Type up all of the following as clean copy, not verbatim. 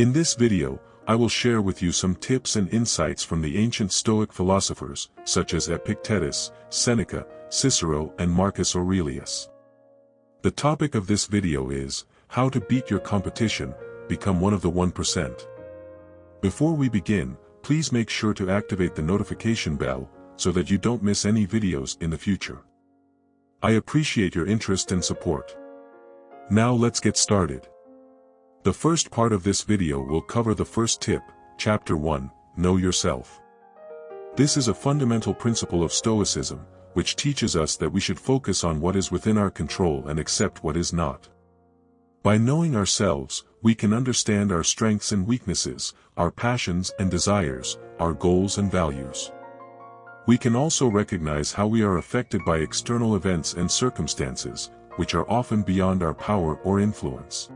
In this video, I will share with you some tips and insights from the ancient Stoic philosophers, such as Epictetus, Seneca, Cicero and Marcus Aurelius. The topic of this video is, how to beat your competition, become one of the 1%. Before we begin, please make sure to activate the notification bell, so that you don't miss any videos in the future. I appreciate your interest and support. Now let's get started. The first part of this video will cover the first tip, Chapter 1, Know Yourself. This is a fundamental principle of Stoicism, which teaches us that we should focus on what is within our control and accept what is not. By knowing ourselves, we can understand our strengths and weaknesses, our passions and desires, our goals and values. We can also recognize how we are affected by external events and circumstances, which are often beyond our power or influence.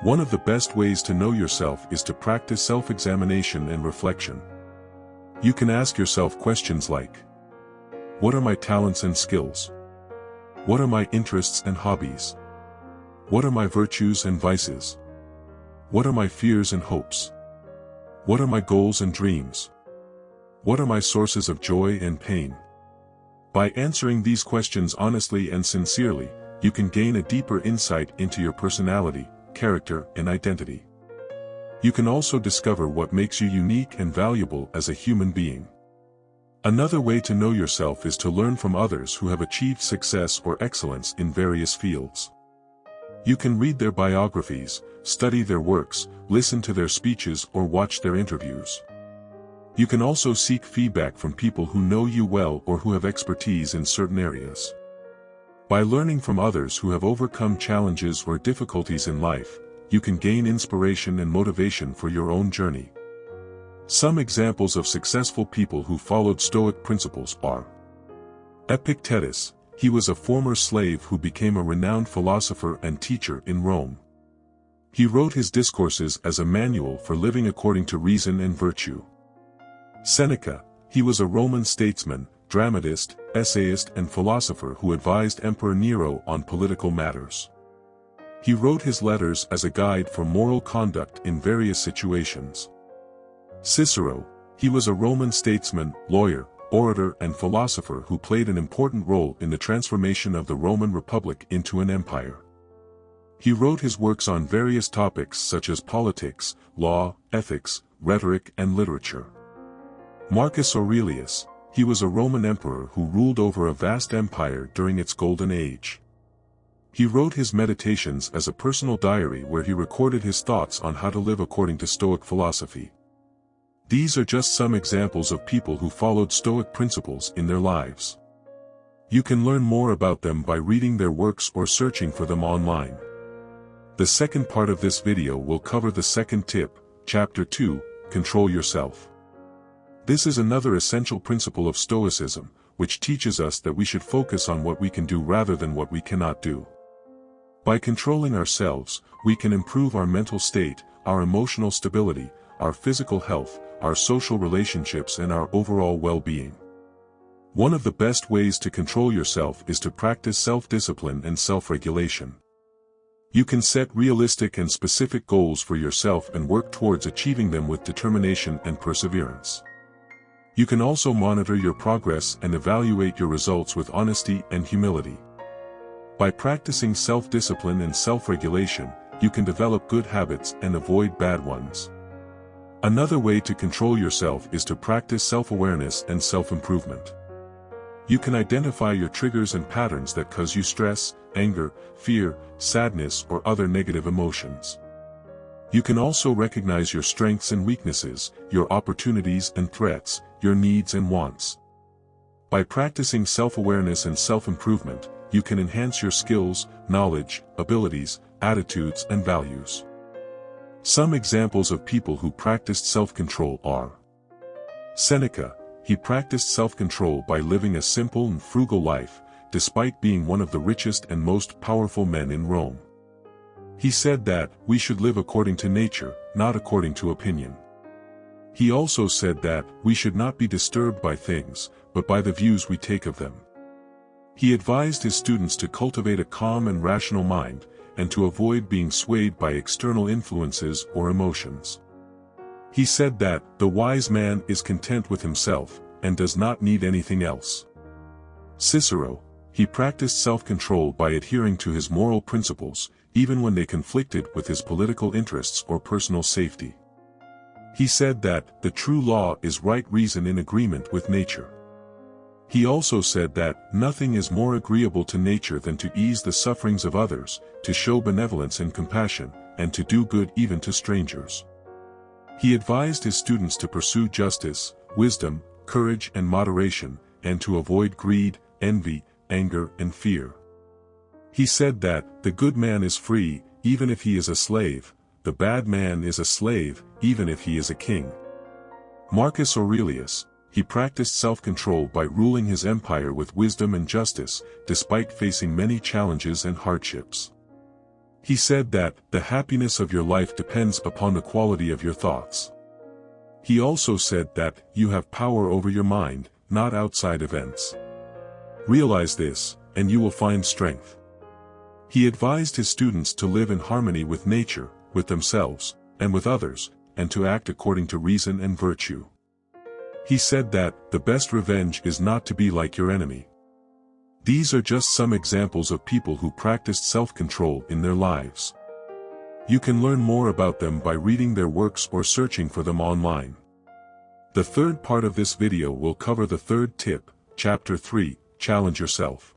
One of the best ways to know yourself is to practice self-examination and reflection. You can ask yourself questions like, what are my talents and skills? What are my interests and hobbies? What are my virtues and vices? What are my fears and hopes? What are my goals and dreams? What are my sources of joy and pain? By answering these questions honestly and sincerely, you can gain a deeper insight into your personality, character, and identity. You can also discover what makes you unique and valuable as a human being. Another way to know yourself is to learn from others who have achieved success or excellence in various fields. You can read their biographies, study their works, listen to their speeches or watch their interviews. You can also seek feedback from people who know you well or who have expertise in certain areas. By learning from others who have overcome challenges or difficulties in life, you can gain inspiration and motivation for your own journey. Some examples of successful people who followed Stoic principles are Epictetus. He was a former slave who became a renowned philosopher and teacher in Rome. He wrote his discourses as a manual for living according to reason and virtue. Seneca. He was a Roman statesman, dramatist, essayist and philosopher who advised Emperor Nero on political matters. He wrote his letters as a guide for moral conduct in various situations. Cicero. He was a Roman statesman, lawyer, orator and philosopher who played an important role in the transformation of the Roman Republic into an empire. He wrote his works on various topics such as politics, law, ethics, rhetoric and literature. Marcus Aurelius. He was a Roman emperor who ruled over a vast empire during its golden age. He wrote his meditations as a personal diary where he recorded his thoughts on how to live according to Stoic philosophy. These are just some examples of people who followed Stoic principles in their lives. You can learn more about them by reading their works or searching for them online. The second part of this video will cover the second tip, Chapter 2, Control Yourself. This is another essential principle of Stoicism, which teaches us that we should focus on what we can do rather than what we cannot do. By controlling ourselves, we can improve our mental state, our emotional stability, our physical health, our social relationships and our overall well-being. One of the best ways to control yourself is to practice self-discipline and self-regulation. You can set realistic and specific goals for yourself and work towards achieving them with determination and perseverance. You can also monitor your progress and evaluate your results with honesty and humility. By practicing self-discipline and self-regulation, you can develop good habits and avoid bad ones. Another way to control yourself is to practice self-awareness and self-improvement. You can identify your triggers and patterns that cause you stress, anger, fear, sadness or other negative emotions. You can also recognize your strengths and weaknesses, your opportunities and threats, your needs and wants. By practicing self-awareness and self-improvement, you can enhance your skills, knowledge, abilities, attitudes and values. Some examples of people who practiced self-control are Seneca. He practiced self-control by living a simple and frugal life, despite being one of the richest and most powerful men in Rome. He said that, we should live according to nature, not according to opinion. He also said that, we should not be disturbed by things, but by the views we take of them. He advised his students to cultivate a calm and rational mind, and to avoid being swayed by external influences or emotions. He said that, "The wise man is content with himself, and does not need anything else." Cicero, he practiced self-control by adhering to his moral principles, even when they conflicted with his political interests or personal safety. He said that, "The true law is right reason in agreement with nature." He also said that, "Nothing is more agreeable to nature than to ease the sufferings of others, to show benevolence and compassion, and to do good even to strangers." He advised his students to pursue justice, wisdom, courage and moderation, and to avoid greed, envy, anger and fear. He said that, "The good man is free, even if he is a slave, the bad man is a slave, even if he is a king." Marcus Aurelius, he practiced self-control by ruling his empire with wisdom and justice, despite facing many challenges and hardships. He said that, "The happiness of your life depends upon the quality of your thoughts." He also said that, "You have power over your mind, not outside events. Realize this, and you will find strength." He advised his students to live in harmony with nature, with themselves, and with others, and to act according to reason and virtue. He said that, "The best revenge is not to be like your enemy." These are just some examples of people who practiced self-control in their lives. You can learn more about them by reading their works or searching for them online. The third part of this video will cover the third tip, Chapter 3, Challenge Yourself.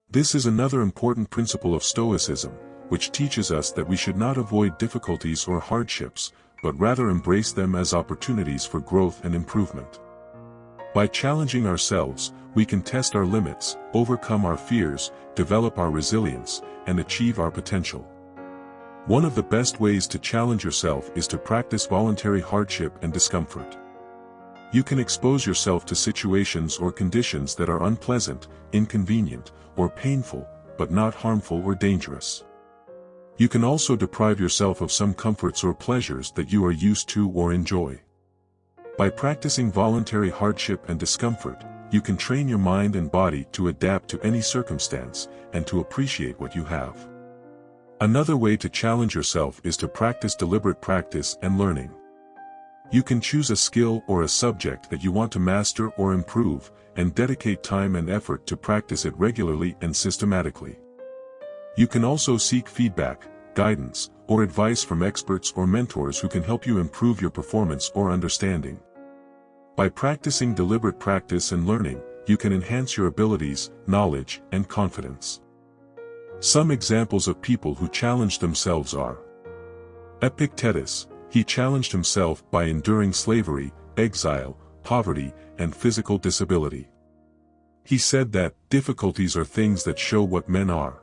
This is another important principle of Stoicism, which teaches us that we should not avoid difficulties or hardships, but rather embrace them as opportunities for growth and improvement. By challenging ourselves, we can test our limits, overcome our fears, develop our resilience, and achieve our potential. One of the best ways to challenge yourself is to practice voluntary hardship and discomfort. You can expose yourself to situations or conditions that are unpleasant, inconvenient, or painful, but not harmful or dangerous. You can also deprive yourself of some comforts or pleasures that you are used to or enjoy. By practicing voluntary hardship and discomfort, you can train your mind and body to adapt to any circumstance, and to appreciate what you have. Another way to challenge yourself is to practice deliberate practice and learning. You can choose a skill or a subject that you want to master or improve, and dedicate time and effort to practice it regularly and systematically. You can also seek feedback, guidance, or advice from experts or mentors who can help you improve your performance or understanding. By practicing deliberate practice and learning, you can enhance your abilities, knowledge, and confidence. Some examples of people who challenged themselves are: Epictetus, he challenged himself by enduring slavery, exile, poverty, and physical disability. He said that, "Difficulties are things that show what men are."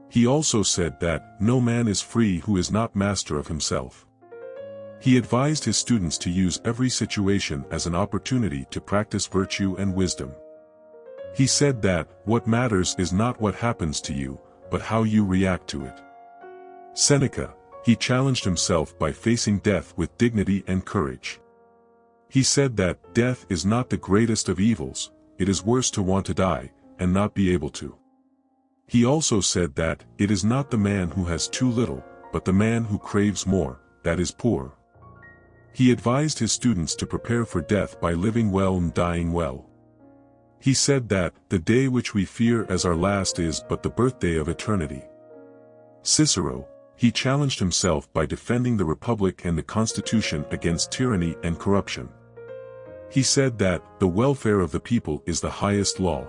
He also said that, "No man is free who is not master of himself." He advised his students to use every situation as an opportunity to practice virtue and wisdom. He said that, "What matters is not what happens to you, but how you react to it." Seneca, he challenged himself by facing death with dignity and courage. He said that, "Death is not the greatest of evils, it is worse to want to die, and not be able to." He also said that, "It is not the man who has too little, but the man who craves more, that is poor." He advised his students to prepare for death by living well and dying well. He said that, "The day which we fear as our last is but the birthday of eternity." Cicero, he challenged himself by defending the Republic and the Constitution against tyranny and corruption. He said that, "The welfare of the people is the highest law."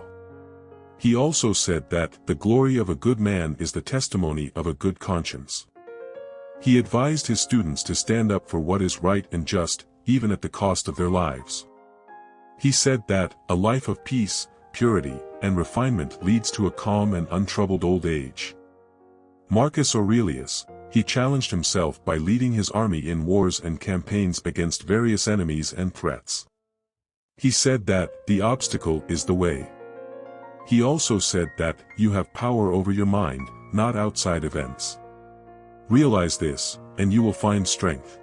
He also said that, "The glory of a good man is the testimony of a good conscience." He advised his students to stand up for what is right and just, even at the cost of their lives. He said that, "A life of peace, purity, and refinement leads to a calm and untroubled old age." Marcus Aurelius, he challenged himself by leading his army in wars and campaigns against various enemies and threats. He said that, "The obstacle is the way." He also said that, "You have power over your mind, not outside events. Realize this, and you will find strength."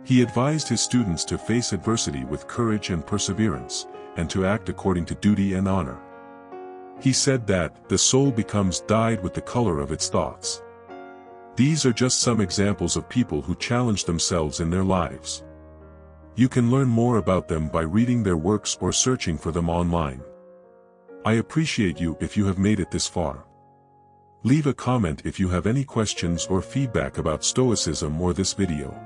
He advised his students to face adversity with courage and perseverance, and to act according to duty and honor. He said that, the soul becomes dyed with the color of its thoughts. These are just some examples of people who challenge themselves in their lives. You can learn more about them by reading their works or searching for them online. I appreciate you if you have made it this far. Leave a comment if you have any questions or feedback about Stoicism or this video.